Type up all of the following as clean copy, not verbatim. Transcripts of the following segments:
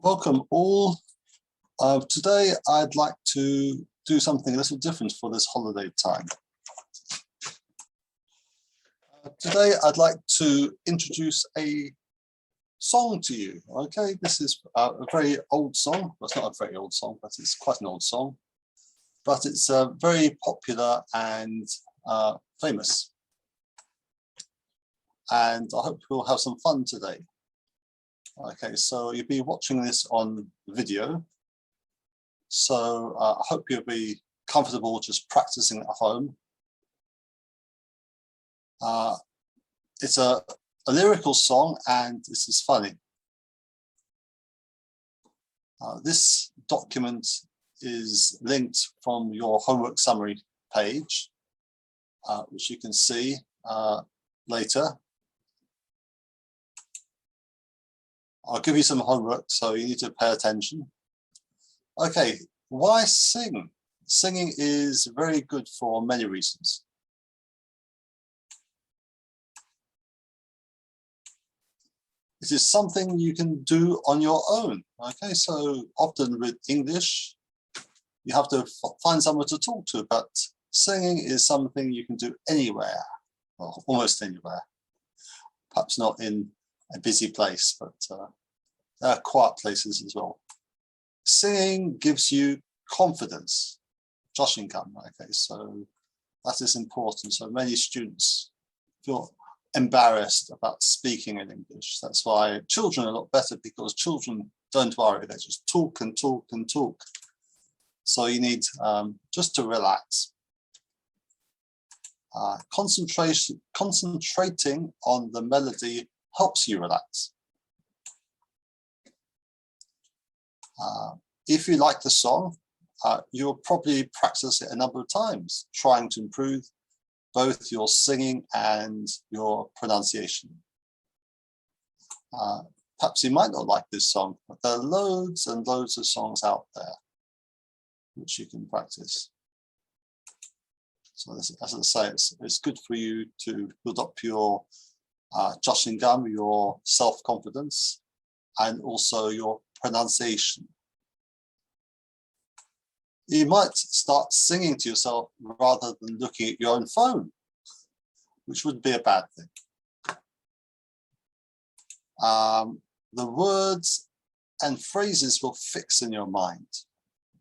Welcome all. Today I'd like to do something a little different for this holiday time. Today I'd like to introduce a song to you. Okay, this is a very old song. Well, it's not a very old song, but it's quite an old song. But it's very popular and famous. And I hope we'll have some fun today. Okay, so you'll be watching this on video. So I hope you'll be comfortable just practicing at home. It's a lyrical song and this is funny. This document is linked from your homework summary page, which you can see later. I'll give you some homework, so you need to pay attention. Okay, why sing? Singing is very good for many reasons. It is something you can do on your own. Okay, so often with English, you have to find someone to talk to, but singing is something you can do anywhere, well, almost anywhere. Perhaps not in a busy place, but there are quiet places as well. Singing gives you confidence, 자신감. Okay, so that is important. So many students feel embarrassed about speaking in English. That's why children are a lot better, because children don't worry, they just talk and talk and talk. So you need just to relax. Concentrating on the melody helps you relax. If you like the song, you'll probably practice it a number of times, trying to improve both your singing and your pronunciation. Perhaps you might not like this song, but there are loads and loads of songs out there which you can practice. So this, as I say, it's good for you to build up your 자신감, your self-confidence, and also your pronunciation. You might start singing to yourself rather than looking at your own phone, which would be a bad thing. The words and phrases will fix in your mind.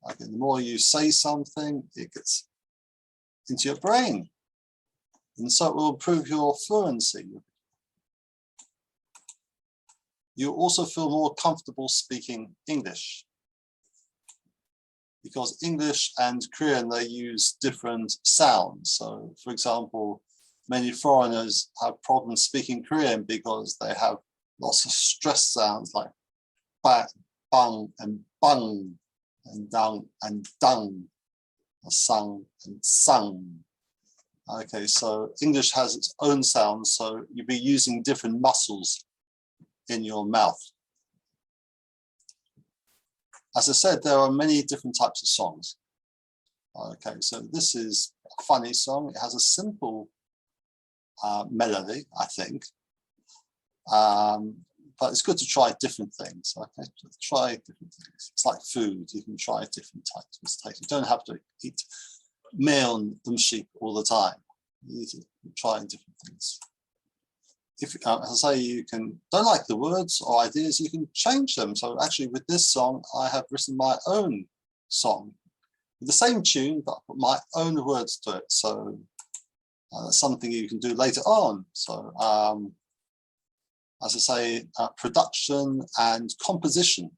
Okay, the more you say something, it gets into your brain, and so it will improve your fluency. You also feel more comfortable speaking English, because English and Korean, they use different sounds. So for example, many foreigners have problems speaking Korean because they have lots of stress sounds like bang, bang, and bang, and dang, and dung, sang, and sang. Okay, so English has its own sounds, so you'll be using different muscles in your mouth. As I said, there are many different types of songs. Okay, so this is a funny song. It has a simple melody, I think. But it's good to try different things. Okay, so try different things. It's like food. You can try different types of taste. You don't have to eat 매운 음식 all the time. You need to try different things. If, as I say, you don't like the words or ideas, you can change them. So actually with this song, I have written my own song with the same tune, but I put my own words to it. So that's something you can do later on. So as I say, production and composition.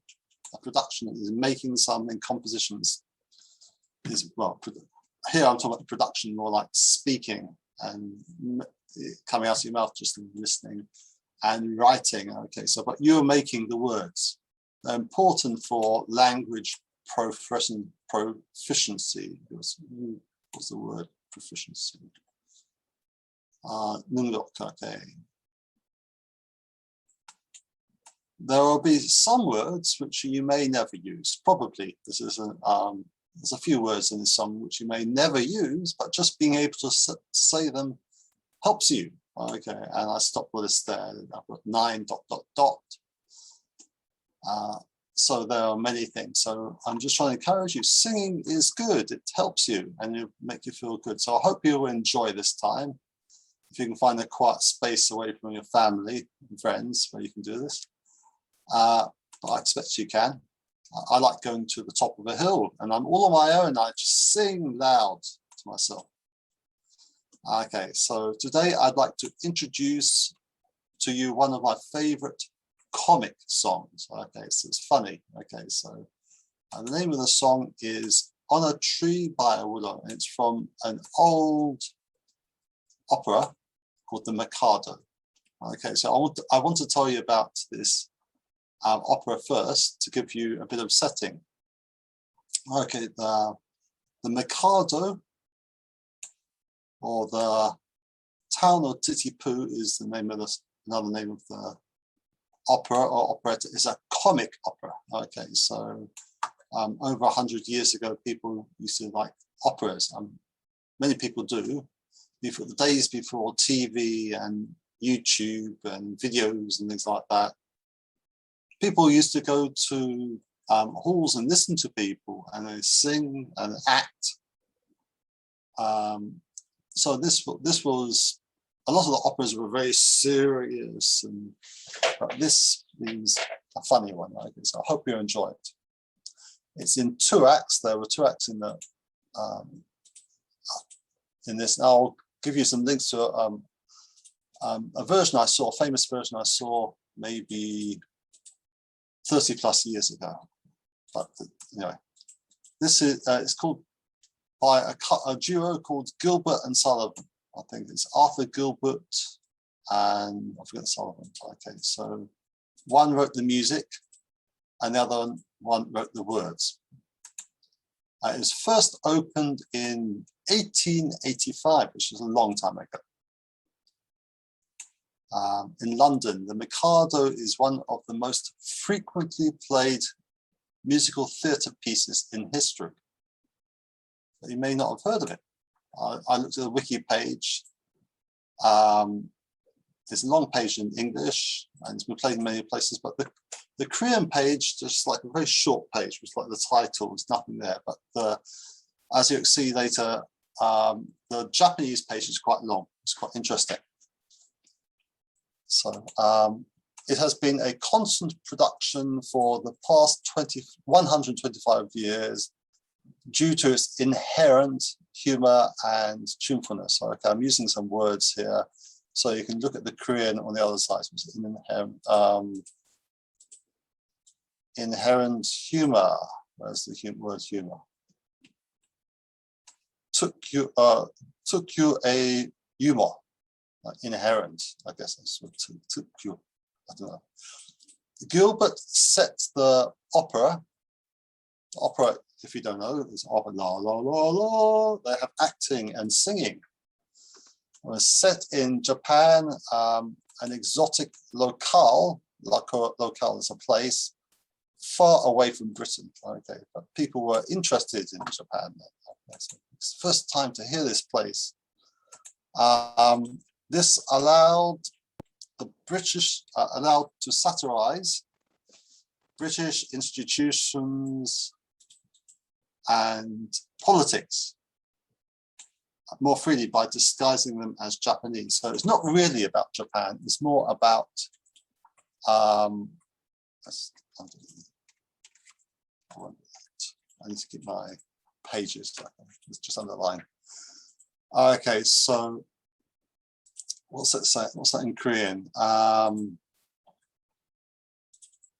Production is making something, compositions is, well, here I'm talking about the production more like speaking and coming out of your mouth, just listening, and writing. Okay, so but you're making the words. They're important for language proficiency. What's the word? Proficiency. 능력. Okay. There will be some words which you may never use. Probably there's a few words in this song which you may never use, but just being able to say them helps you. Okay, and I stopped with this there. I've got 9 ... So there are many things. So I'm just trying to encourage you. Singing is good. It helps you and it make you feel good. So I hope you will enjoy this time. If you can find a quiet space away from your family and friends where you can do this. But I expect you can. I like going to the top of a hill and I'm all on my own. I just sing loud to myself. Okay, so today I'd like to introduce to you one of my favorite comic songs. Okay, so it's funny. Okay, so the name of the song is On a Tree by a Willow. It's from an old opera called the Mikado. Okay, so I want to tell you about this opera first to give you a bit of setting. Okay, the Mikado, or the town of Titipu, is the name of another name of the opera or operetta. Is a comic opera. Okay, so over 100 years ago, people used to like operas. Many people do. Before the days before TV and YouTube and videos and things like that, people used to go to halls and listen to people and they sing and act. So this was, a lot of the operas were very serious, but this is a funny one, I guess. I hope you enjoy it. It's in 2 acts. There were 2 acts in this. And I'll give you some links to a version I saw, a famous version I saw maybe 30 plus years ago. But anyway, this is it's called by a duo called Gilbert and Sullivan. I think it's Arthur Gilbert and I forget Sullivan. Okay, so one wrote the music and the other one wrote the words. It was first opened in 1885, which is a long time ago. In London, the Mikado is one of the most frequently played musical theatre pieces in history. But you may not have heard of it. I looked at the wiki page. There's a long page in English and it's been played in many places, but the Korean page, just like a very short page, with like the title, there's nothing there. But as you'll see later, the Japanese page is quite long. It's quite interesting. So it has been a constant production for the past 125 years due to its inherent humor and tunefulness. So, okay, I'm using some words here, so you can look at the Korean on the other side. Inherent humor. Where's the word humor? Took you a humor. Inherent, I guess that's what took you. I don't know. Gilbert set the opera. The opera, if you don't know, is opera la la la la. They have acting and singing. It was set in Japan, an exotic locale. Locale is a place far away from Britain. Okay, but people were interested in Japan. So it's the first time to hear this place. This allowed the British allowed to satirize British institutions and politics more freely by disguising them as Japanese. So it's not really about Japan. It's more about I need to keep my pages. It's just underline. Okay, so what's that say? What's that in Korean?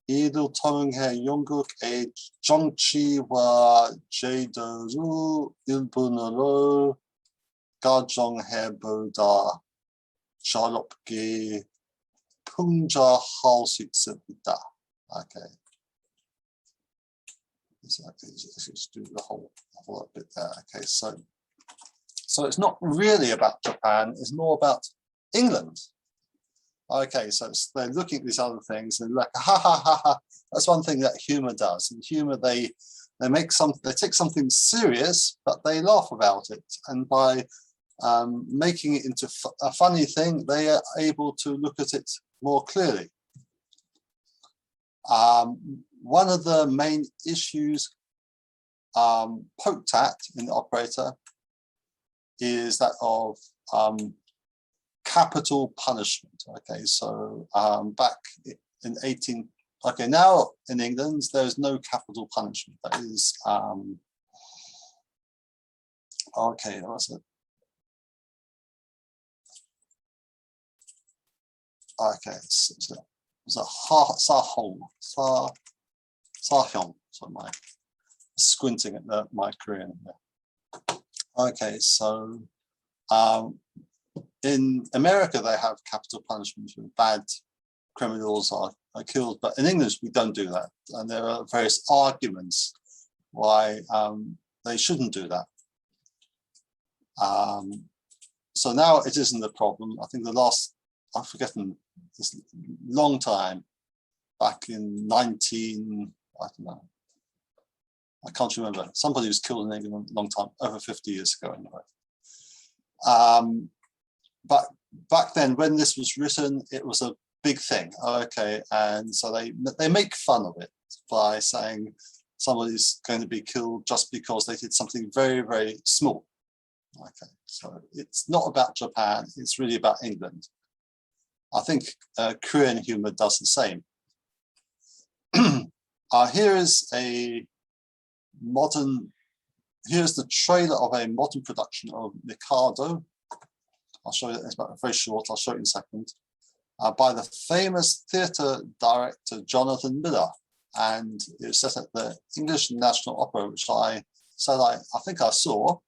이들 통해 영국의 정치와 제도를 일본어로 가정해보다 자유롭게 풍자할 수 있습니다. Okay. Let's do the whole bit there. Okay, so it's not really about Japan. It's more about England. Okay, so they're looking at these other things and like, ha ha ha ha. That's one thing that humor does. In humor, they take something serious, but they laugh about it. And by making it into a funny thing, they are able to look at it more clearly. one of the main issues poked at in the operator is that of capital punishment. Okay, so back in now in England, there's no capital punishment. That is, okay, what's it? Okay, so it's a Sahong, Sahong. So my squinting at my Korean there. Okay, so in America they have capital punishment when bad criminals are killed, but in English we don't do that, and there are various arguments why they shouldn't do that. So now it isn't a problem. I think I've forgotten this long time, back in I don't know, I can't remember. Somebody was killed in England a long time, over 50 years ago anyway. But back then, when this was written, it was a big thing. Okay, and so they make fun of it by saying somebody's going to be killed just because they did something very, very small. Okay, so it's not about Japan, it's really about England. I think Korean humor does the same. Here's the trailer of a modern production of Mikado. I'll show you, it's very short, I'll show you in a second, by the famous theatre director Jonathan Miller. And it was set at the English National Opera, which I think I saw.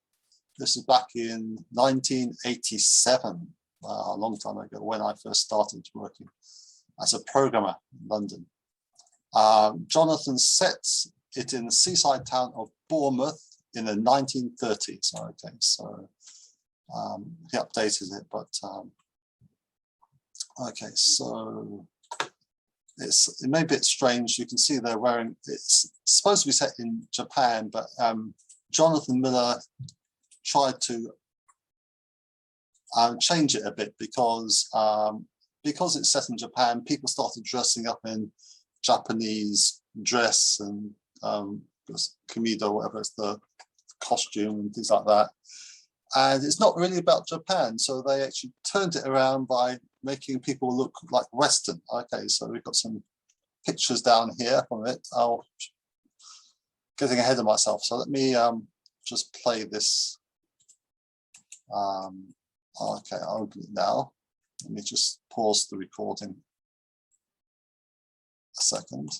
This is back in 1987, a long time ago, when I first started working as a programmer in London. Jonathan sets it in the seaside town of Bournemouth in the 1930s. Okay, so he updated it, but okay, so it may be a bit strange. You can see they're wearing, it's supposed to be set in Japan, but Jonathan Miller tried to change it a bit because it's set in Japan, people started dressing up in Japanese dress and Mikado, whatever, it's the costume and things like that. And it's not really about Japan, so they actually turned it around by making people look like Western. Okay, so we've got some pictures down here from it. Getting ahead of myself, so let me just play this. Okay, I'll open it now. Let me just pause the recording a second.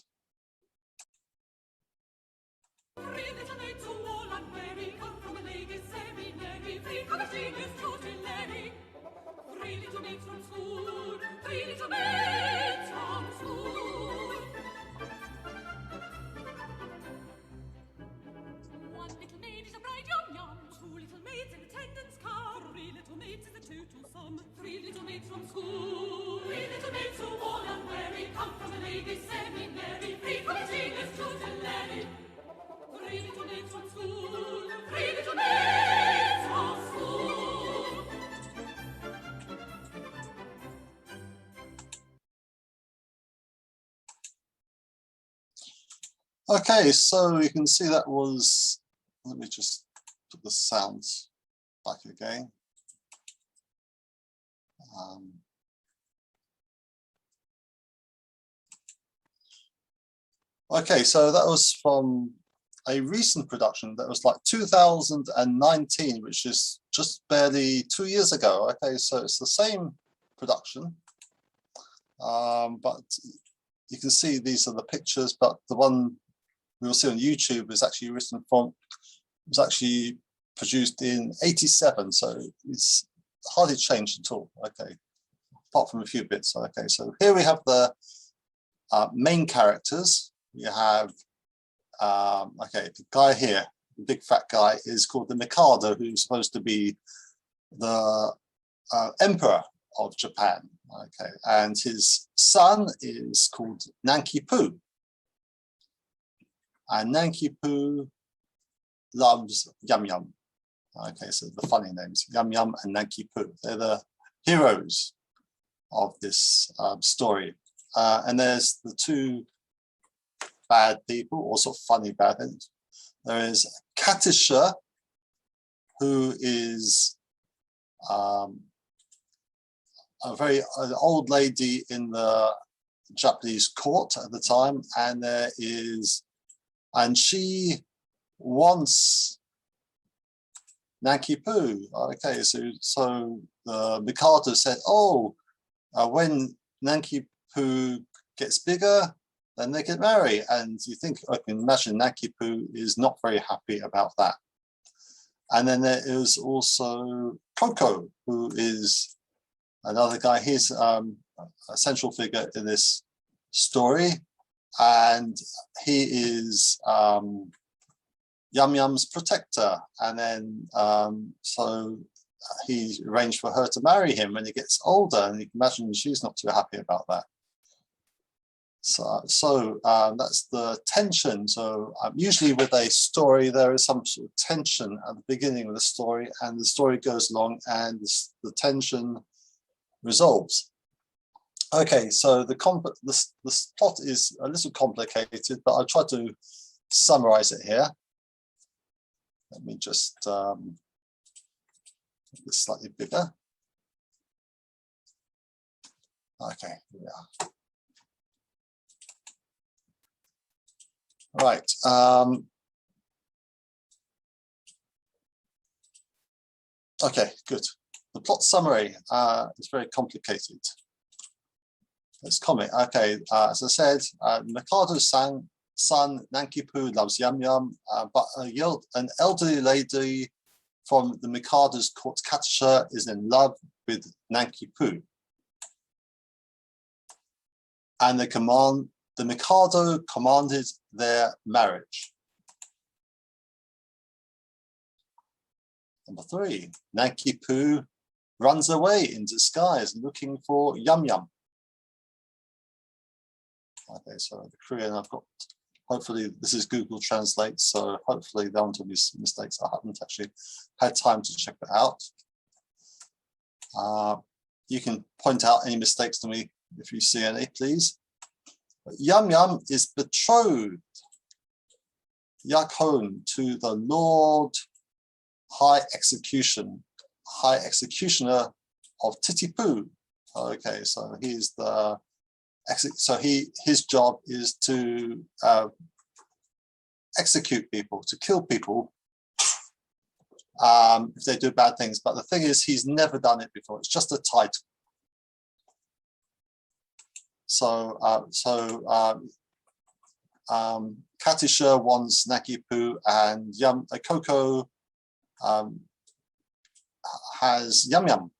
Okay, so you can see that was, let me just put the sounds back again. Okay, so that was from a recent production that was like 2019, which is just barely 2 years ago. Okay, so it's the same production, but you can see these are the pictures, but the one we will see on YouTube is actually was actually produced in '87, so it's hardly changed at all. Okay, apart from a few bits. Okay, so here we have the main characters. We have okay, the guy here, the big fat guy, is called the Mikado, who's supposed to be the emperor of Japan. Okay, and his son is called Nanki-Poo. And Nanki-Poo loves Yum Yum. Okay, so the funny names, Yum Yum and Nanki-Poo. They're the heroes of this story. And there's the two bad people, also funny bad things. There is Katisha, who is an old lady in the Japanese court at the time, and she wants Nanki-Poo. Okay, so the Mikado said, oh, when Nanki-Poo gets bigger, then they get married. And you think, I can imagine Nanki-Poo is not very happy about that. And then there is also Coco, who is another guy. He's a central figure in this story. And he is Yum Yum's protector. And then, so he arranged for her to marry him when he gets older. And you can imagine she's not too happy about that. So that's the tension. So usually with a story, there is some sort of tension at the beginning of the story, and the story goes along and the tension resolves. Okay, so the plot is a little complicated, but I'll try to summarize it here. Let me just make this slightly bigger. Okay, here we are. Right. Okay, good. The plot summary is very complicated. Let's comment. Okay, as I said, Mikado's son Nanki-Poo loves Yum Yum, but an elderly lady from the Mikado's court, Katisha, is in love with Nanki-Poo. And the Mikado commanded their marriage. Number 3, Nanki-Poo runs away in disguise looking for Yum Yum. Okay, so the Korean I've got, hopefully this is Google Translate, so hopefully there aren't any mistakes. I haven't actually had time to check that out. You can point out any mistakes to me if you see any, please. But Yum Yum is betrothed, Yakhon, to the Lord High Executioner of Titipu. Okay, so he's the his job is to execute people, to kill people if they do bad things. But the thing is, he's never done it before. It's just a title. So, Katisha wants Nanki-Poo, and Coco has Yum Yum.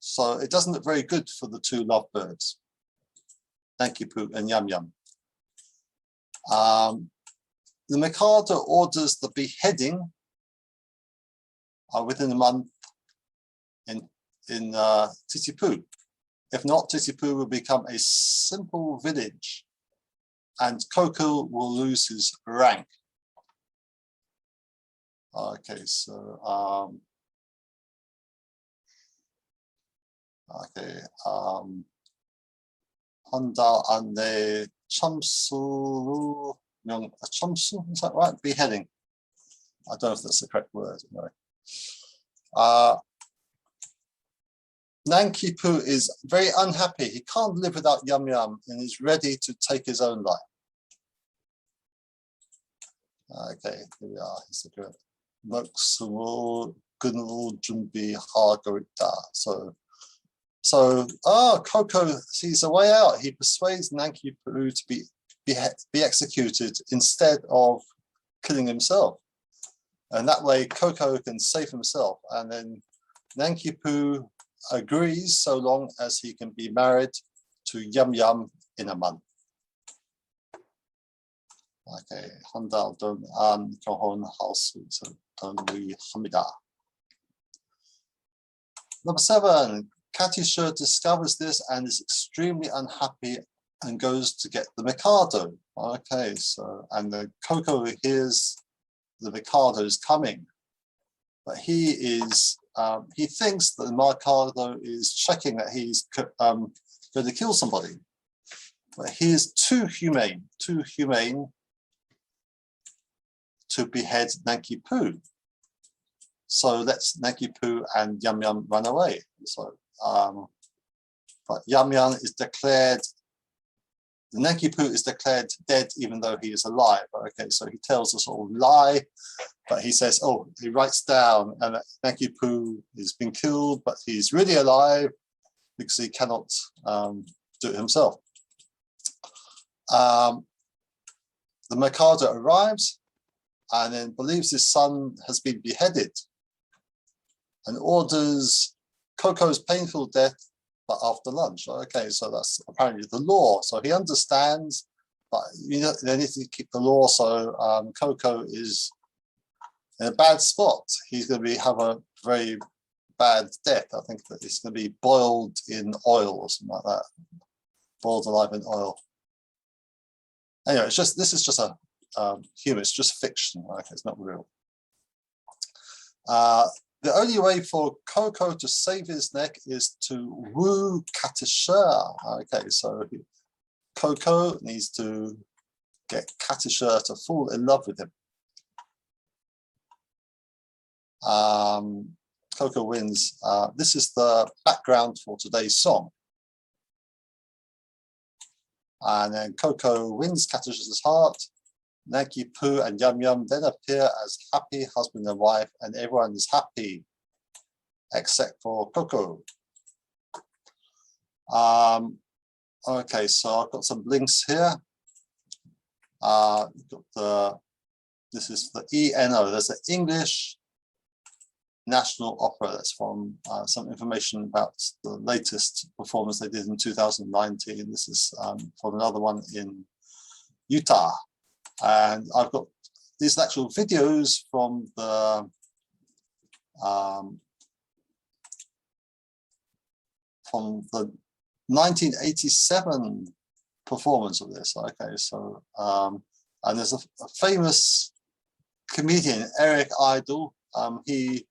So it doesn't look very good for the two lovebirds, Nanki-Poo and Yum Yum. The Mikado orders the beheading within a month in Titipu. If not, Titipu will become a simple village and Coco will lose his rank. Okay, so Honda ane Chomsu, is that right? Beheading. I don't know if that's the correct word. Anyway. Nanki-Poo is very unhappy. He can't live without Yum Yum and is ready to take his own life. Okay, here we are. He's the good. So Coco sees a way out. He persuades Nanki-Poo to be executed instead of killing himself. And that way Coco can save himself. And then Nanki-Poo agrees so long as he can be married to Yum Yum in a month. Okay, Handal Don An Kohon House Don Louis Hamida. Number 7, Katisha discovers this and is extremely unhappy and goes to get the Mikado. Okay, so, and the Coco hears the Mikado is coming, but he thinks that the Mikado is checking that he's going to kill somebody. But he is too humane to behead Nanki Poo. So let's Nanki Poo and Yum Yum run away. So, but Yum Yum is declared, the Nanki Poo is declared dead even though he is alive. Okay, so he tells us all lie, but he says, oh, he writes down and Nanki Poo has been killed, but he's really alive because he cannot do it himself. The Mikado arrives and then believes his son has been beheaded and orders Coco's painful death, but after lunch. Okay, so that's apparently the law. So he understands, but you know, they need to keep the law. So Coco is in a bad spot. He's going to have a very bad death. I think that it's going to be boiled in oil or something like that. Boiled alive in oil. Anyway, it's just, this is just a humor. It's just fiction. Okay, it's not real. The only way for Coco to save his neck is to woo Katisha. Okay, so Coco needs to get Katisha to fall in love with him. Coco wins. This is the background for today's song. And then Coco wins Katisha's heart. Nanki Poo and Yum Yum then appear as happy husband and wife, and everyone is happy except for Coco. Okay, so I've got some links here. This is the ENO. There's the English National Opera. That's from some information about the latest performance they did in 2019. This is from another one in Utah. And I've got these actual videos from the 1987 performance of this. Okay, so and there's a famous comedian, Eric Idle. He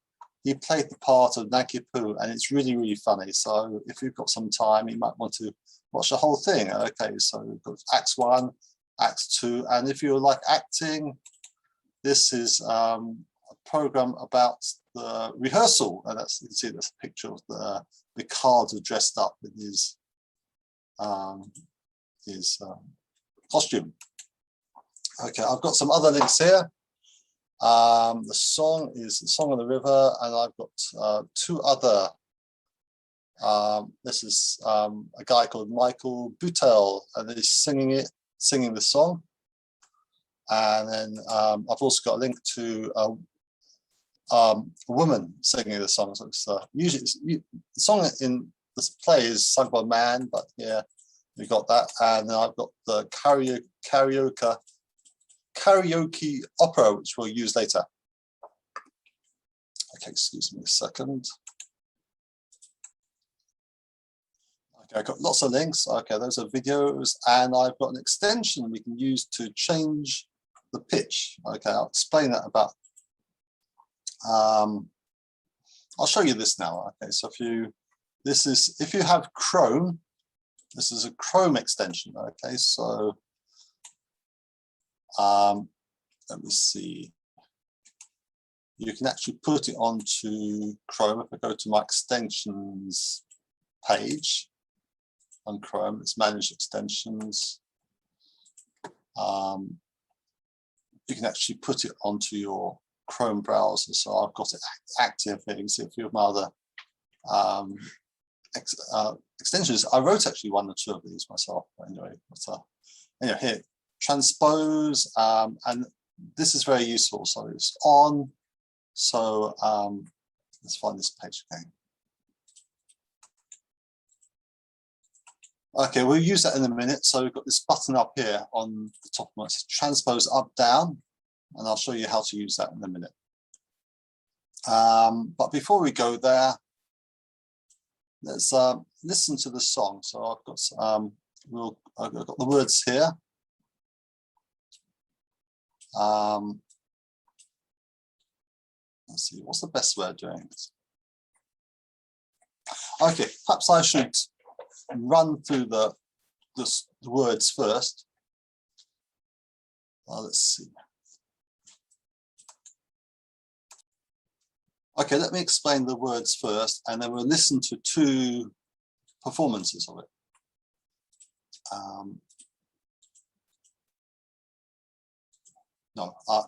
played the part of Nanki Poo, and it's really, really funny. So if you've got some time, you might want to watch the whole thing. Okay, so we've got Act 1, Act 2, and if you like acting, this is a program about the rehearsal, and that's, you can see this picture of the Mikado dressed up in his costume. Okay, I've got some other links here. The song is The Song of the River, and I've got two other. This is a guy called Michael Butel, and he's singing the song. And then I've also got a link to a woman singing the song. So it's, usually the song in this play is sung by a man, but yeah, we got that. And then I've got the karaoke opera, which we'll use later. Okay, excuse me a second. Okay, I've got lots of links. Okay, those are videos, and I've got an extension we can use to change the pitch. Okay, I'll explain that about. I'll show you this now. Okay, so if you have Chrome, this is a Chrome extension. Okay, so let me see. You can actually put it onto Chrome. If I go to my extensions page on Chrome, it's manage extensions. You can actually put it onto your Chrome browser. So I've got it active here. You can see a few of my other extensions. I wrote actually one or two of these myself. Anyway, anyway, here, transpose, and this is very useful. So it's on. So let's find this page again. Okay, we'll use that in a minute. So we've got this button up here on the top of it, transpose up, down, and I'll show you how to use that in a minute. But before we go there, let's listen to the song. So I've got I've got the words here. Let's see, what's the best way of doing this? Okay, perhaps I should run through the words first. Let's see. Okay, let me explain the words first, and then we'll listen to 2 performances of it.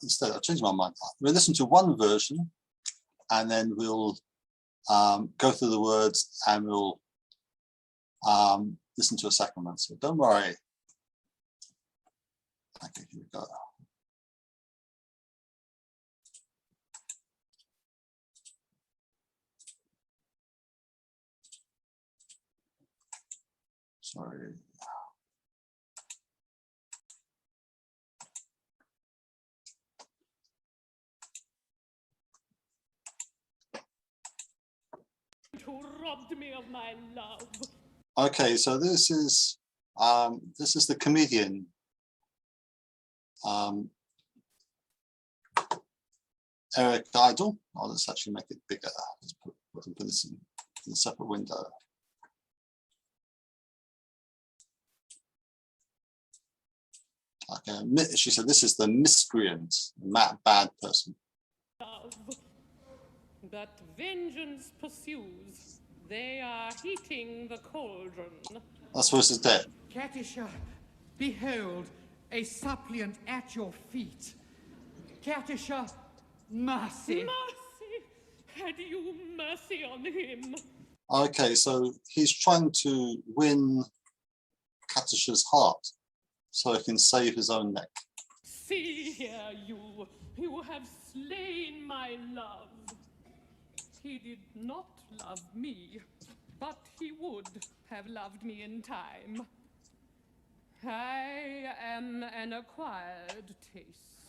Instead, I've changed my mind. We'll listen to 1 version, and then we'll go through the words, and we'll listen to a second one. So don't worry. Okay, here we go. Sorry. Who robbed me of my love. Okay, so this is the comedian Eric Idle. Oh, let's actually make it bigger. Let's put this in a separate window. Okay, she said this is the miscreant, bad person. Love. But vengeance pursues. They are heating the cauldron. That's versus dead. Katisha, behold, a suppliant at your feet. Katisha, mercy. Mercy! Had you mercy on him? Okay, so he's trying to win Katisha's heart so he can save his own neck. See here, you have slain my love. He did not love me, but he would have loved me in time. I am an acquired taste.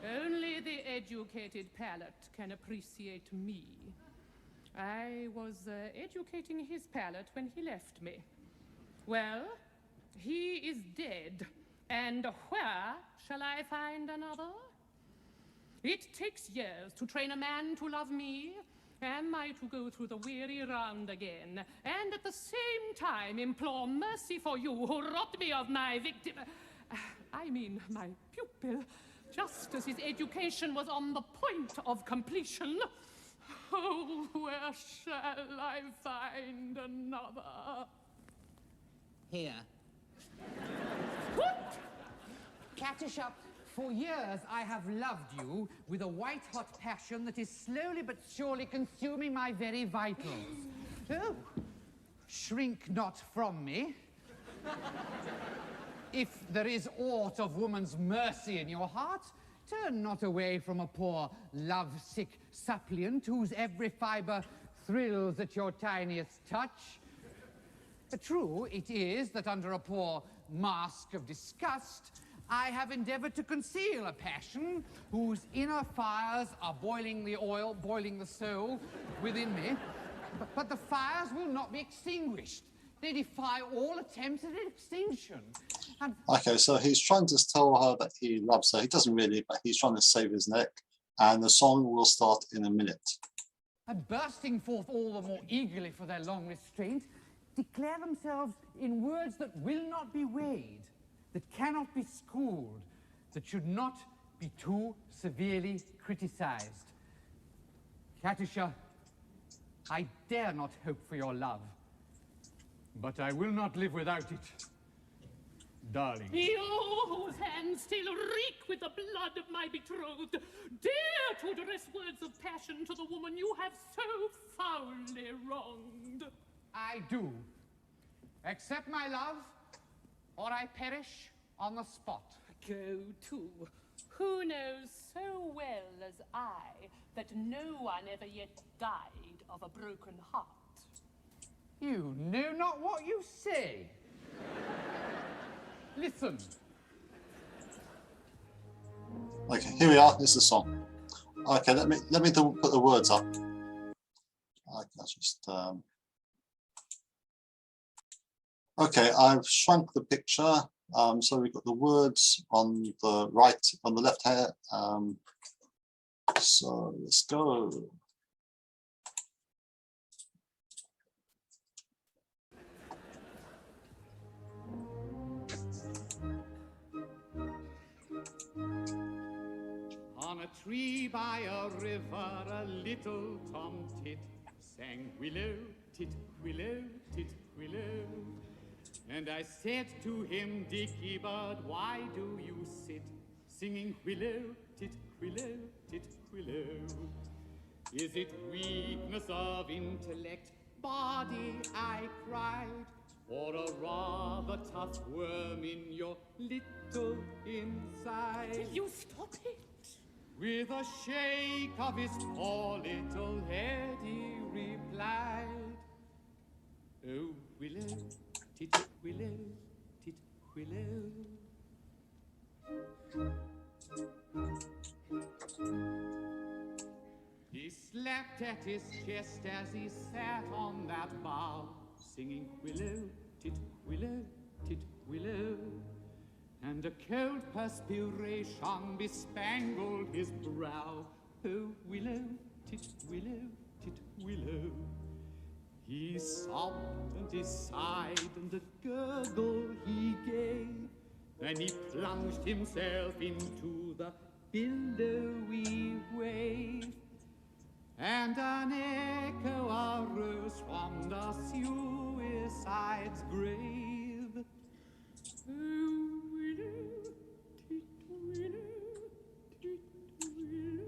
Only the educated palate can appreciate me. I was educating his palate when he left me. Well, he is dead, and where shall I find another? It takes years to train a man to love me. Am I to go through the weary round again, and at the same time implore mercy for you who robbed me of my victim? I mean, my pupil, just as his education was on the point of completion. Oh, where shall I find another? Here. What? Katisha, for years I have loved you with a white-hot passion that is slowly but surely consuming my very vitals. Oh, shrink not from me. If there is aught of woman's mercy in your heart, turn not away from a poor, love-sick suppliant whose every fibre thrills at your tiniest touch. True it is that under a poor mask of disgust, I have endeavored to conceal a passion whose inner fires are boiling the oil, boiling the soul within me. But the fires will not be extinguished. They defy all attempts at extinction. And okay, so he's trying to tell her that he loves her. He doesn't really, but he's trying to save his neck. And the song will start in a minute. And bursting forth all the more eagerly for their long restraint, declare themselves in words that will not be weighed, that cannot be schooled, that should not be too severely criticized. Katisha, I dare not hope for your love, but I will not live without it. Darling. You, whose hands still reek with the blood of my betrothed, dare to address words of passion to the woman you have so foully wronged. I do. Accept my love, or I perish on the spot. Go to. Who knows so well as I that no one ever yet died of a broken heart? You know not what you say. Listen. Okay, here we are. This is the song. Okay, let me put the words up. I just okay, I've shrunk the picture. So we've got the words on the right, on the left here. So let's go. On a tree by a river, a little tomtit sang willow, tit, willow, tit, willow. And I said to him, Dicky bird, why do you sit singing willow, tit, willow, tit, willow? Is it weakness of intellect, body, I cried, or a rather tough worm in your little inside? You stop it. With a shake of his poor little head, he replied, oh, willow, tit, willow, tit, willow. He slapped at his chest as he sat on that bough, singing willow, tit, willow, tit, willow. And a cold perspiration bespangled his brow. Oh, willow, tit, willow, tit, willow. He sobbed and he sighed and a gurgle he gave. Then he plunged himself into the billowy wave. And an echo arose from the suicide's grave. Oh, willow, tit, willow, tit, willow.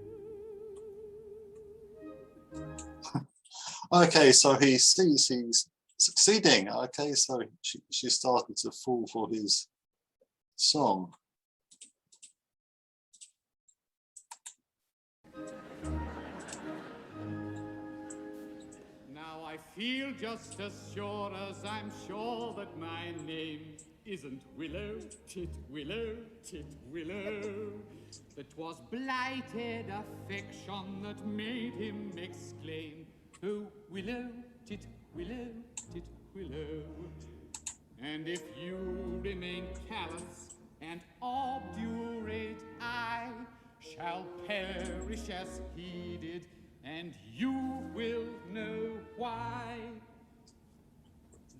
Okay, so he sees he's succeeding. Okay, so she's starting to fall for his song. Now I feel just as sure as I'm sure that my name isn't Willow, tit, willow, tit, willow. That 'twas blighted affection that made him exclaim, oh, willow, tit, willow, tit, willow. And if you remain callous and obdurate, I shall perish as he did, and you will know why.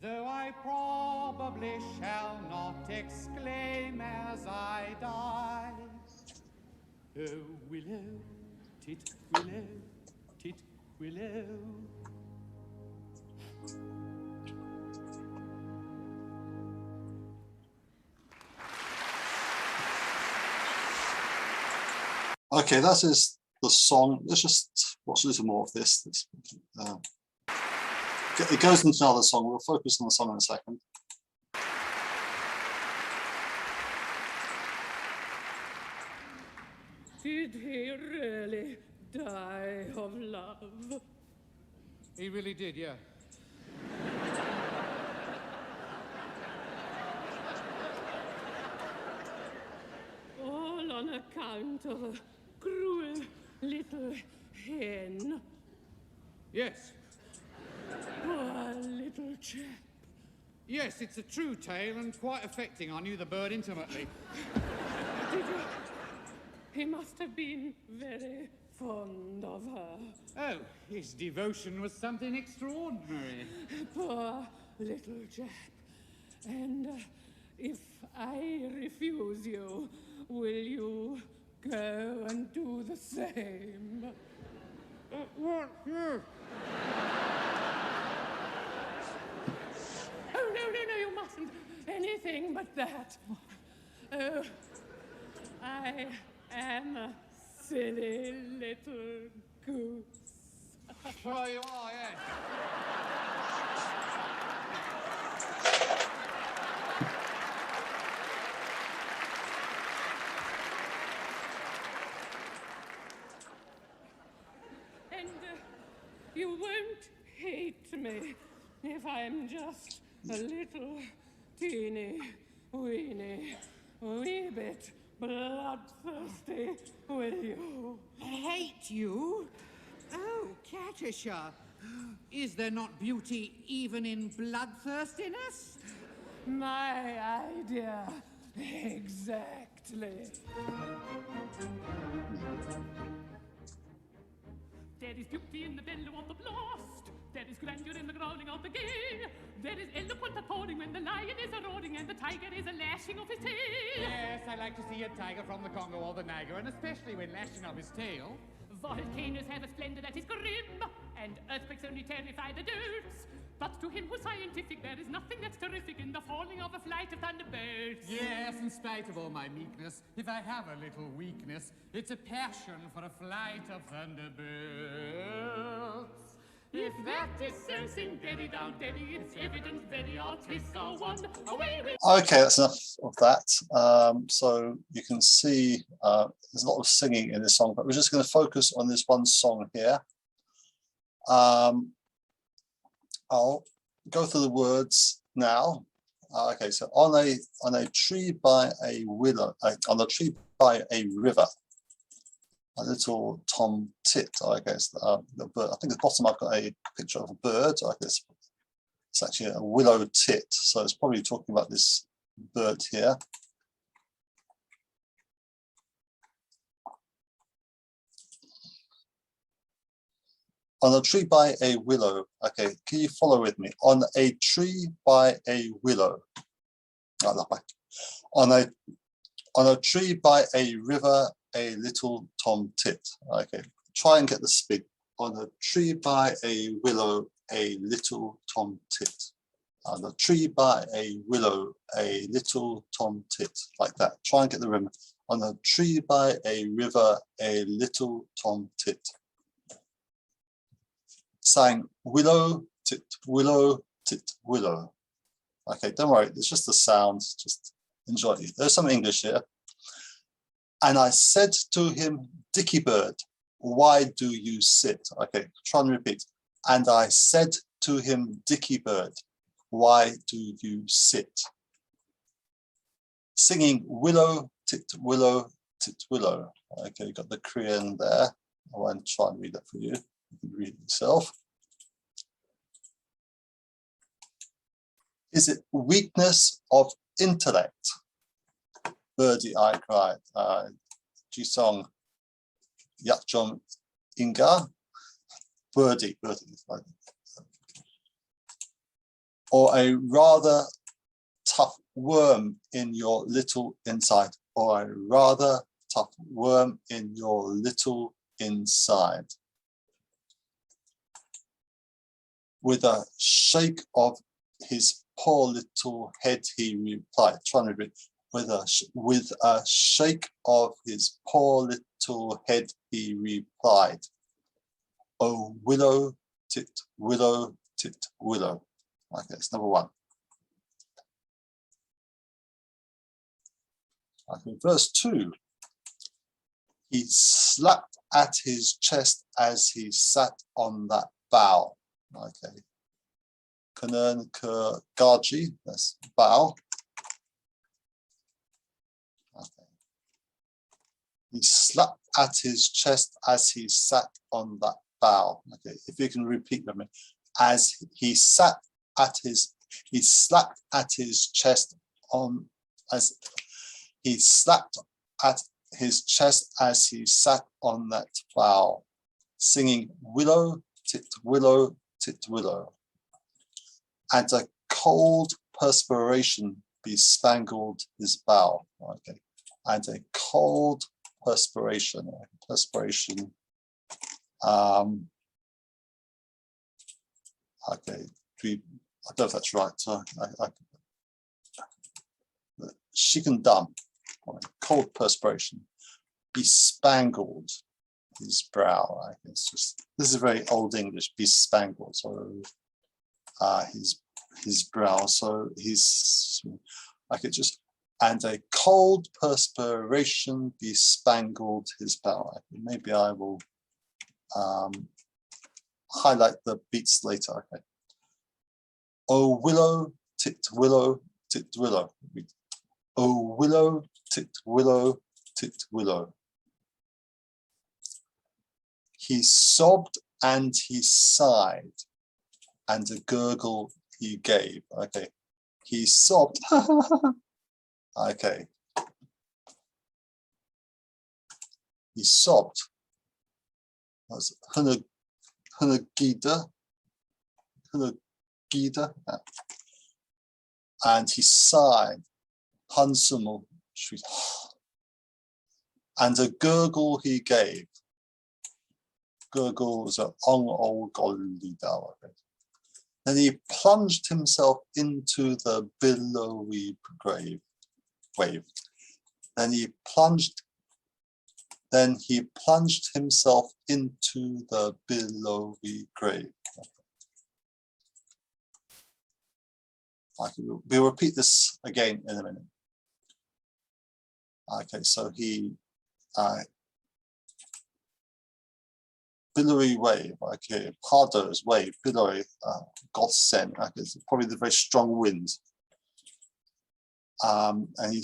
Though I probably shall not exclaim as I die, oh, willow, tit, willow, tit, willow. Okay, that is the song. Let's just watch a little more of this. It goes into another song. We'll focus on the song in a second. Did he really die of love? He really did, yeah. All on account of a cruel little hen. Yes. Poor little chap. Yes, it's a true tale and quite affecting. I knew the bird intimately. Did you? He must have been very fond of her. Oh, his devotion was something extraordinary. Poor little chap. And if I refuse you, will you go and do the same? What? Yes. Oh, no, you mustn't. Anything but that. Oh, I am a silly little goose. Well, you are, yes. And you won't hate me if I'm just a little teeny weeny wee bit bloodthirsty, will you? Hate you? Oh, Katusha. Is there not beauty even in bloodthirstiness? My idea, exactly. There is beauty in the bellow of the blast. There is grandeur in the growling of the gale. There is eloquent applauding when the lion is roaring and the tiger is lashing off his tail. Yes, I like to see a tiger from the Congo or the Niger, and especially when lashing off his tail. Volcanoes have a splendor that is grim, and earthquakes only terrify the dolts. But to him who's scientific, there is nothing that's terrific in the falling of a flight of thunderbirds. Yes, in spite of all my meekness, if I have a little weakness, it's a passion for a flight of thunderbirds. If that is sensing Derry down Derry, it's evident very artists go on away with. Okay, that's enough of that. So you can see there's a lot of singing in this song, but we're just going to focus on this one song here. I'll go through the words now. Okay, so on a tree by a willow, on a tree by a river, a little tom tit, I guess. The bird. I think at the bottom I've got a picture of a bird. I guess it's actually a willow tit, so it's probably talking about this bird here. On a tree by a willow. Okay, can you follow with me? On a tree by a willow. On a tree by a river, a little tom tit. Okay, try and get the speed. On a tree by a willow, a little tom tit. On a tree by a willow, a little tom tit. Like that. Try and get the rhythm. On a tree by a river, a little tom tit. Sang willow, tit, willow, tit, willow. Okay, don't worry, it's just the sounds, just enjoy it. There's some English here. And I said to him, Dicky bird, why do you sit? Okay, try and repeat. And I said to him, Dicky bird, why do you sit? Singing willow, tit, willow, tit, willow. Okay, got the Korean there. I won't try and read that for you. You can read it yourself. Is it weakness of intellect? Birdie, I cried. Jisong Yakjong Inga. Birdie. Or a rather tough worm in your little inside. Or a rather tough worm in your little inside. With a shake of his poor little head, he replied, trying to read, with a shake of his poor little head, he replied, oh, willow, tit, willow, tit, willow. Okay, that's number one. Okay, verse 2. He slapped at his chest as he sat on that bough. Okay. Kanen ke gaji, that's bow. Okay. He slapped at his chest as he sat on that bough. Okay, if you can repeat with me. As he sat at his, he slapped at his chest on, as he slapped at his chest as he sat on that bough, singing willow, tit, willow, tit, willow. And a cold perspiration bespangled his bow. Okay, and a cold perspiration. Okay, I don't know if that's right. Chicken dump. Cold perspiration bespangled his brow. Right? It's just, this is very old English. Bespangled. So his brow, so he's, I could just, and a cold perspiration bespangled his brow. Maybe I will highlight the beats later. Okay. Oh, willow, tit, willow, tit, willow. Oh, willow, tit, willow, tit, willow. He sobbed and he sighed, and a gurgle he gave. Okay, he sobbed. Okay, he sobbed. That's Hunagida. Punagida, and he sighed, Hansumo, and a gurgle he gave. Gurgle was a ong golida. Then he plunged himself into the billowy wave. Then he plunged himself into the billowy grave. We'll repeat this again in a minute. Okay, so he billowy wave, okay, Pardo's wave, billowy, godsend, okay, it's probably the very strong wind. And he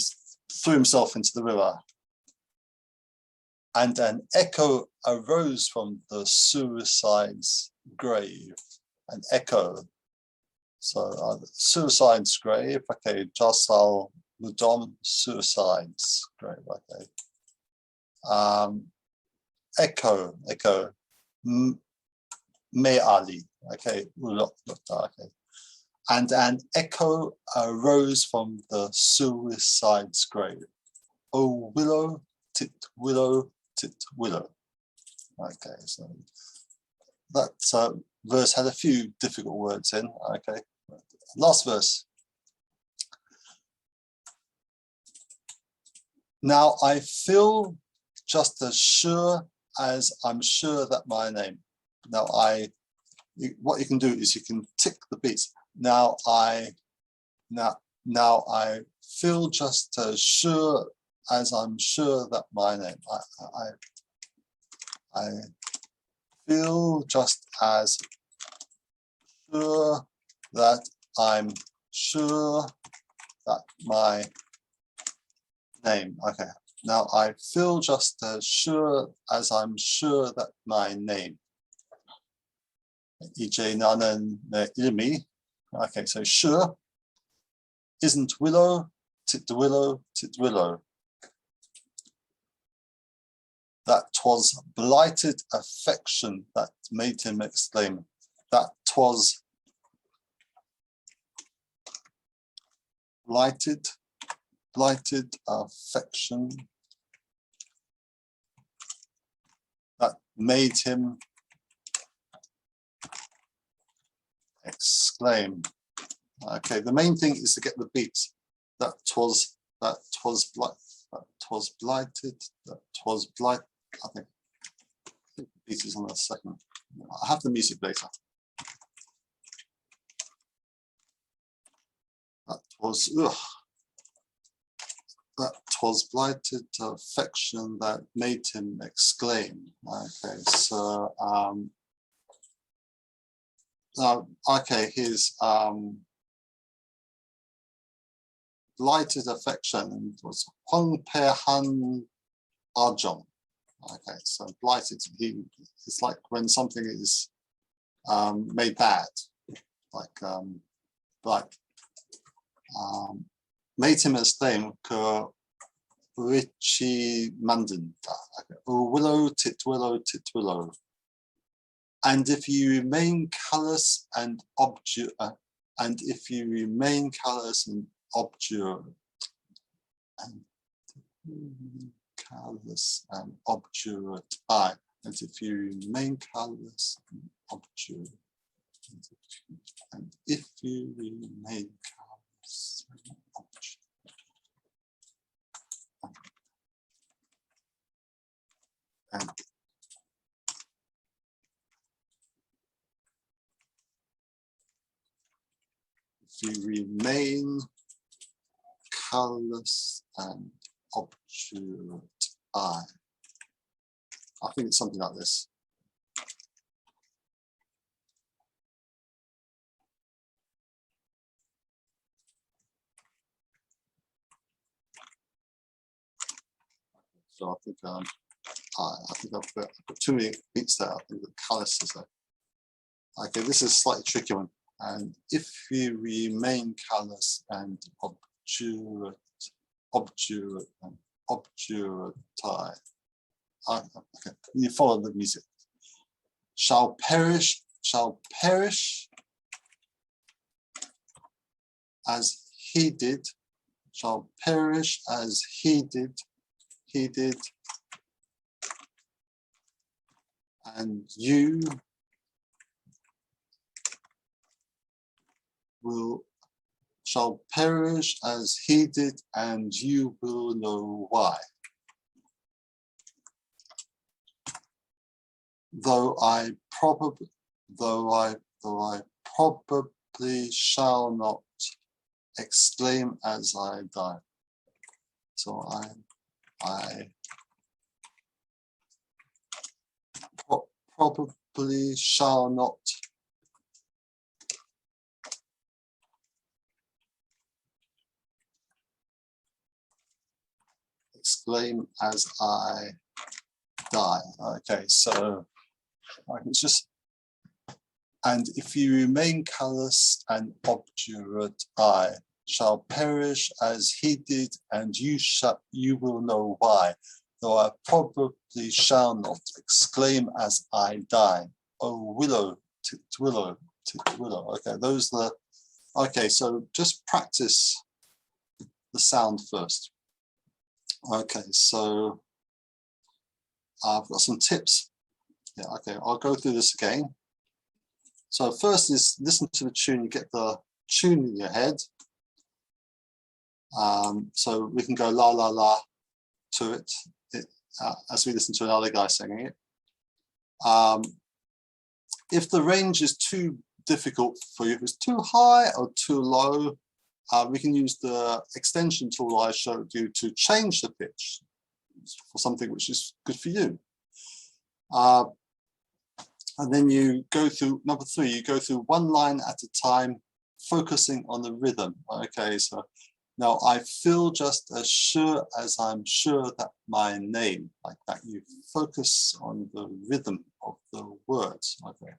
threw himself into the river. And an echo arose from the suicide's grave. An echo. So the suicide's grave, okay, Jasal Mudom, suicide's grave, okay. Echo, Me Ali, okay, okay. And an echo arose from the suicide's grave. Oh, willow, tit, willow, tit, willow. Okay, so that verse had a few difficult words in, okay. Last verse. Now I feel just as sure as I'm sure that my name. Now what you can do is you can tick the beats. Now I feel just as sure as I'm sure that my name. I feel just as sure that I'm sure that my name. Okay. Now I feel just as sure as I'm sure that my name. 이제 나는 내 이름이. Okay, so sure isn't willow, tit willow, tit willow. That 'twas blighted affection that made him exclaim. That 'twas blighted affection that made him exclaim. Okay, the main thing is to get the beat. That 'twas blighted. I think the beat is on the second. I have the music later. That 'twas blighted affection that made him exclaim. Okay, so okay, his blighted affection was 황폐한 아정. Okay, so blighted, it's like when something is made bad, like made him exclaim 그 richie 만든다. Okay. Oh, willow, tit willow, tit willow. And if you remain callous and obdurate, and if you remain callous and obdurate, and callous and obdurate, and if you remain callous and obdurate, and if you remain callous and obdurate, and you remain callous and obdurate. I think it's something like this. So I think I've put too many beats there. I think the callous is there. Okay, this is a slightly tricky one. And if you remain callous and obdurate and obdurate, okay, you follow the music. Shall perish as he did, shall perish as he did, and you shall perish as he did, and you will know why. Though I probably shall not exclaim as I die. So I probably shall not exclaim as I die. Okay, so I can just, and if you remain callous and obdurate, I shall perish as he did, and you will know why. Though I probably shall not exclaim as I die. Oh willow, willow, willow. Okay, those are the, okay, so just practice the sound first. Okay, so I've got some tips. Yeah, okay, I'll go through this again. So first is listen to the tune, you get the tune in your head. So we can go la la la to it, as we listen to another guy singing it. If the range is too difficult for you, if it's too high or too low, we can use the extension tool I showed you to change the pitch for something which is good for you. And then you go through, number 3, you go through one line at a time, focusing on the rhythm. Okay, so now I feel just as sure as I'm sure that my name, like that, you focus on the rhythm of the words. Okay,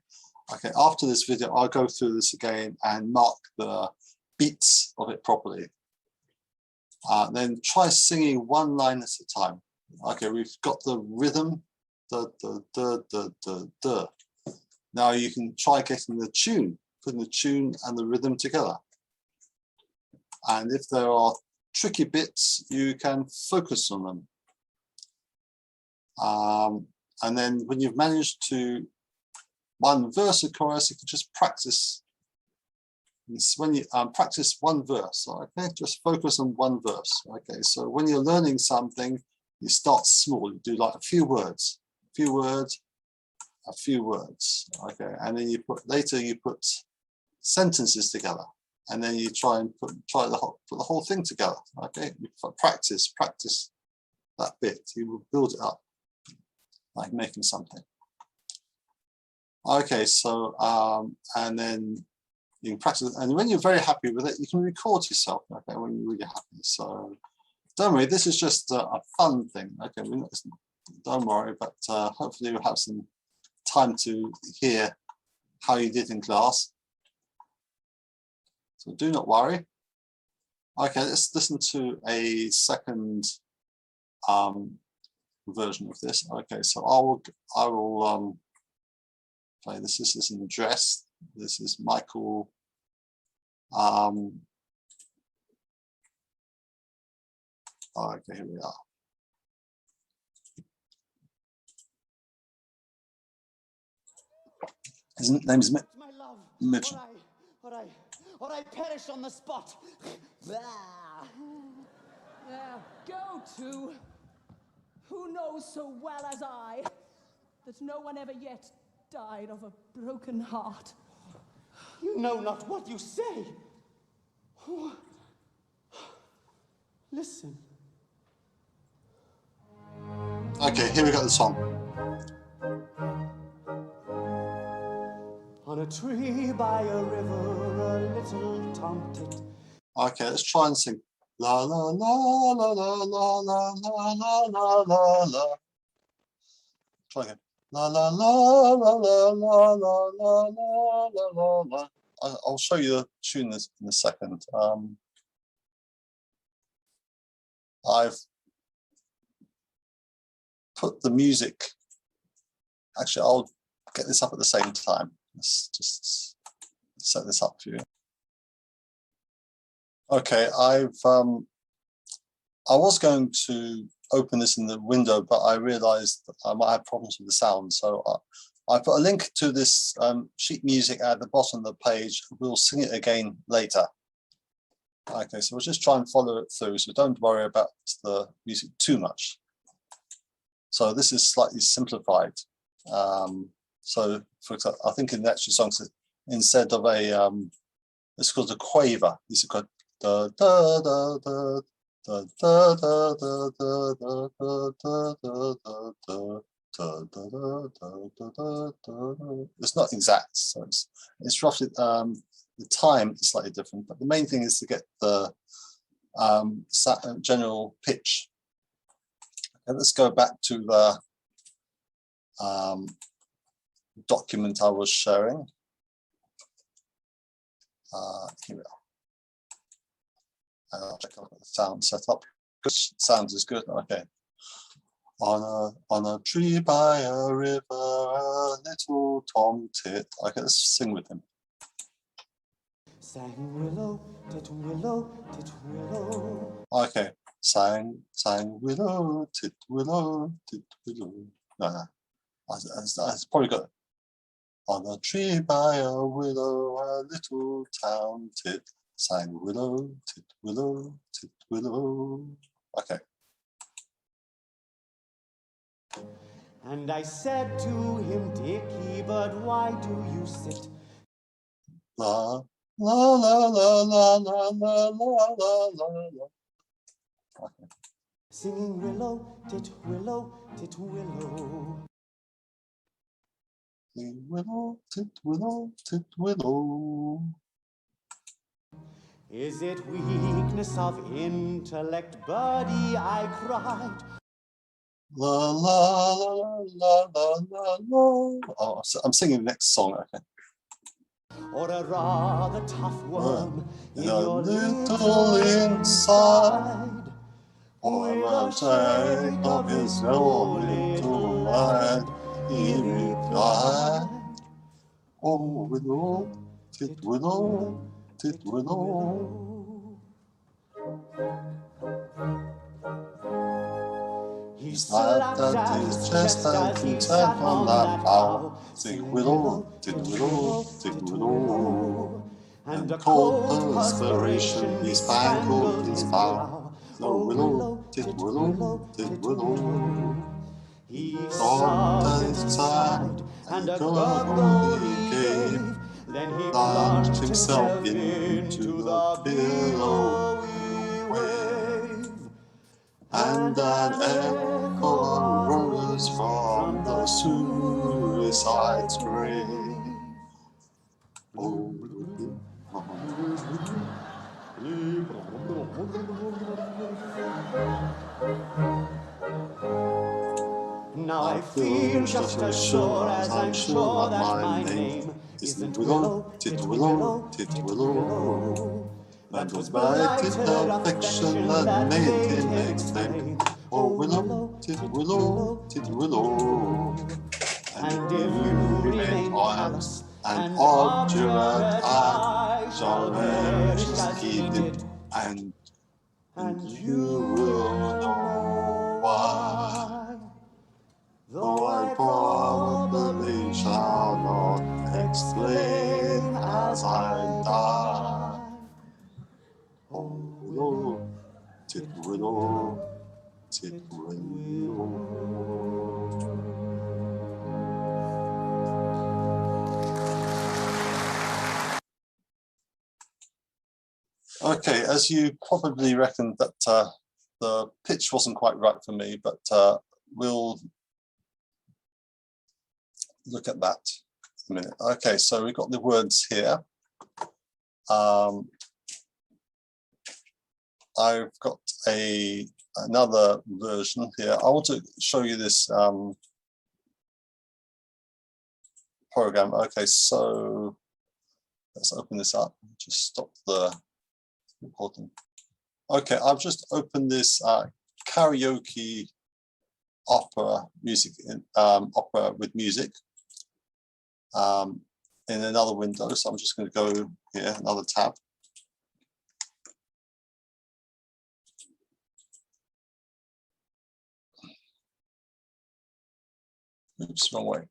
okay, after this video, I'll go through this again and mark the beats of it properly. Then try singing one line at a time. Okay, we've got the rhythm, the. Now you can try getting the tune, putting the tune and the rhythm together. And if there are tricky bits, you can focus on them. And then when you've managed to one verse of chorus, you can just practice. When you practice one verse, okay, just focus on one verse. Okay, so when you're learning something, you start small. You do like a few words, a few words. Okay, and then you put later you put sentences together, and then you try and put the whole thing together. Okay, you practice that bit. You will build it up like making something. Okay, so and then you can practice, and when you're very happy with it, you can record yourself. Okay, when you're really happy. So don't worry, this is just a fun thing. Okay, don't worry, but hopefully you'll have some time to hear how you did in class. So do not worry. Okay, let's listen to a second version of this. Okay, so I will play this. This is in Dress. This is Michael. Okay, here we are. His name is Mitchell. Or I perish on the spot. Go to. Who knows so well as I that no one ever yet died of a broken heart? You know not what you say. Listen. Okay, here we got the song. On a tree by a river, a little tomtit. Okay, let's try and sing. La la la la la la la la la la la la. Try again. La la la la la la la la la la la. I'll show you the tune in a second. I've put the music. Actually, I'll get this up at the same time. Let's just set this up for you. Okay, I was going to open this in the window, but I realized that I might have problems with the sound. So I put a link to this sheet music at the bottom of the page. We'll sing it again later. Okay, so we'll just try and follow it through. So don't worry about the music too much. So this is slightly simplified. So for example, I think in the extra songs, instead of a, it's called a quaver. These are called da da da da da da da da da da da da da. It's not exact, so it's roughly the time is slightly different, but the main thing is to get the general pitch. Okay, let's go back to the document I was sharing. Here we are. And I'll check out the sound setup. Good, sounds is good. Okay. On a tree by a river, a little tomtit. Okay, let's sing with him. Sang willow, tit willow, tit willow. Okay, sang willow, tit willow, tit willow. No, it's probably got on a tree by a willow, a little tomtit. Sang willow, tit willow, tit willow. Okay. And I said to him, Dickie, but why do you sit? La la la la la la la la la la. Okay. Singing willow, tit willow, tit willow. Willow, tit willow, tit willow. Is it weakness of intellect, birdie? I cried. La la la la la la la. Oh, so I'm singing the next song. Okay. Or a rather tough worm in a your little inside. Or with a shake of his own little mind. He replied, oh, willow, tit willow, tit willow. He slapped at his chest and he sat on that bough, sing willow, tit willow, tit willow. And a cold perspiration he spangled his brow. So willow, tit willow, tit willow. He sobbed and sighed, and a gurgle he gave. Then he plunged himself into the billowy wave. And an echo rose from the suicide's grave. Now I feel just as sure as I'm sure that my name isn't Willow, tit willow, tit willow. That was blighted affection that made him exclaim, oh willow, tit willow, tit willow. And if you remain honest and obdurate, I shall just keep it, and you will know why. Though I probably shall not explain as I die. Oh willow, tit willow, tit willow. Okay, as you probably reckoned that the pitch wasn't quite right for me, but we'll look at that in a minute. Okay, so we've got the words here. I've got another version here. I want to show you this program. Okay, so let's open this up. Just stop the recording. Okay, I've just opened this karaoke opera music opera with music in another window. So I'm just going to go here, another tab. Oops, wrong way.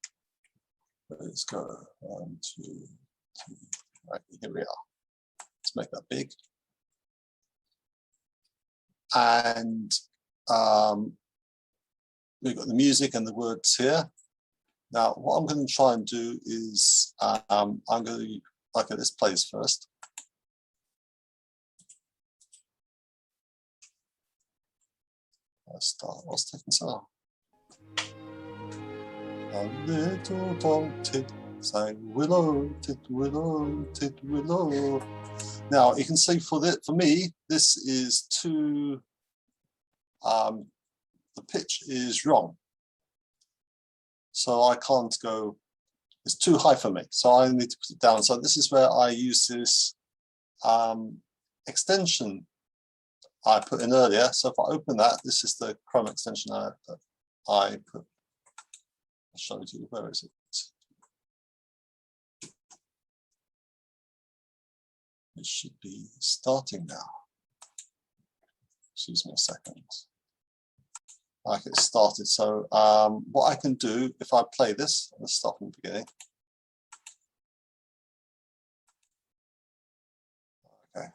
Let's go 1, 2, 3. Right, here we are. Let's make that big. And we've got the music and the words here. Now, what I'm going to try and do is I'm going to, okay, this plays first. Let's start. What's taking so long? A little dog tit sang willow, tit willow, tit willow. Now you can see for me, this is too, the pitch is wrong. So I can't go, it's too high for me. So I need to put it down. So this is where I use this extension I put in earlier. So if I open that, this is the Chrome extension I put. I'll show you, where is it? It should be starting now. Excuse me a second. Like it started. So what I can do if I play this, let's start from the beginning. Okay.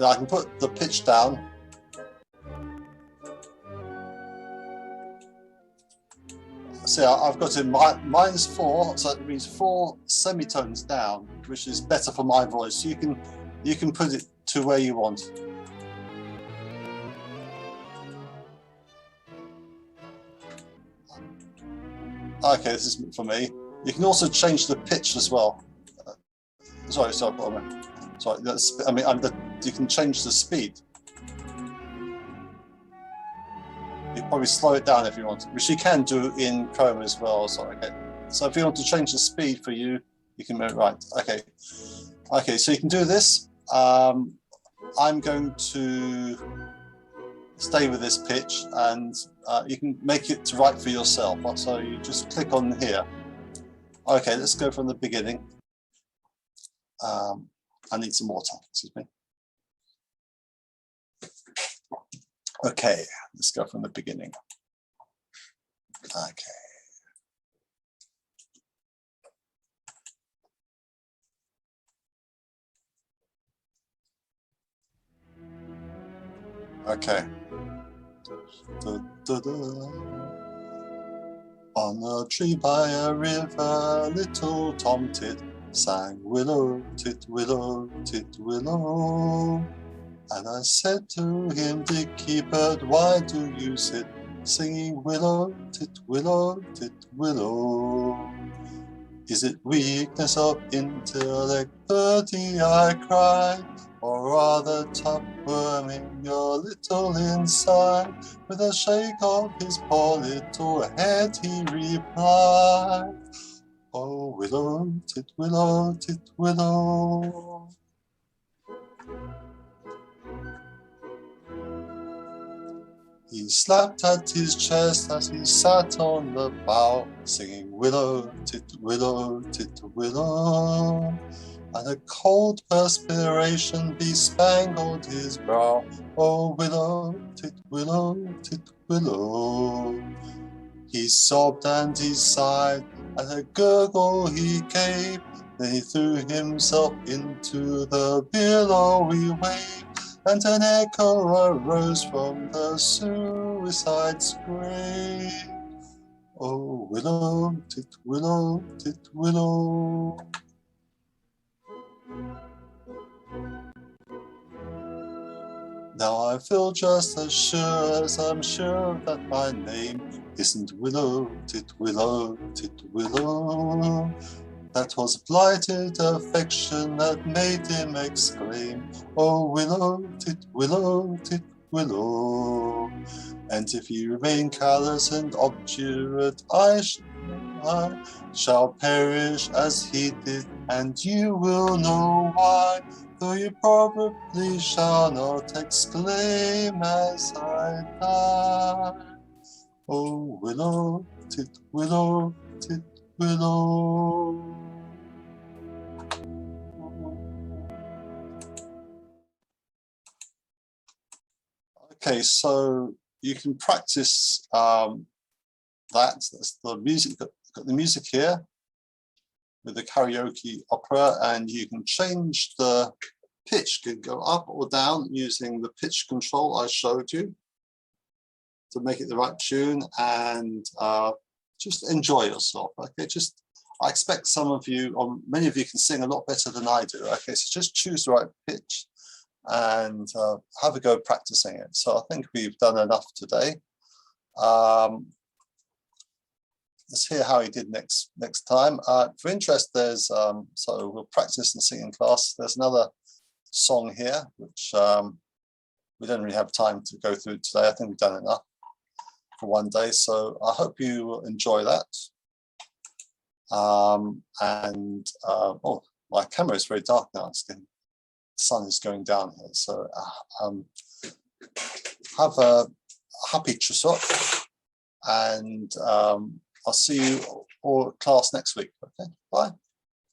I can put the pitch down. See, I've got it -4, so it means 4 semitones down, which is better for my voice. You can put it to where you want. Okay, this is for me. You can also change the pitch as well. Sorry. You can change the speed. You probably slow it down if you want, which you can do in Chrome as well. So okay, so if you want to change the speed for you, you can move right. Okay, so you can do this. I'm going to stay with this pitch, and you can make it right for yourself. So you just click on here. Okay, let's go from the beginning. I need some water. Excuse me. Okay, let's go from the beginning. Okay. Okay. On a tree by a river, little Tom Tit sang willow, tit willow, tit willow. And I said to him, Dicky bird, why do you sit singing willow, tit willow, tit willow? Is it weakness of intellect, birdie, I cried, or rather tough worming your little inside? With a shake of his poor little head he replied, oh willow, tit willow, tit willow. He slapped at his chest as he sat on the bough, singing willow, tit willow, tit willow. And a cold perspiration bespangled his brow, oh willow, tit willow, tit willow. He sobbed and he sighed, and a gurgle he gave, then he threw himself into the billowy wave. And an echo arose from the suicide's grave. Oh willow, tit willow, tit willow. Now I feel just as sure as I'm sure that my name isn't willow, tit willow, tit willow. That was blighted affection that made him exclaim, oh willow, tit willow, tit willow. And if you remain callous and obdurate, I shall perish as he did, and you will know why, though you probably shall not exclaim as I die. Oh willow, tit willow, tit willow. Okay, so you can practice that's the music. Got the music here with the karaoke opera, and you can change the pitch, can go up or down using the pitch control I showed you to make it the right tune, and just enjoy yourself. Okay, I expect some of you, or many of you, can sing a lot better than I do. Okay, so just choose the right pitch and have a go practicing it. So I think we've done enough today. Let's hear how he did next time. For interest, there's so we'll practice and sing in class. There's another song here which we don't really have time to go through today. I think we've done enough for one day, so I hope you will enjoy that. Oh, my camera is very dark now. The sun is going down here, so have a happy Chuseok, and I'll see you all class next week. Okay, bye.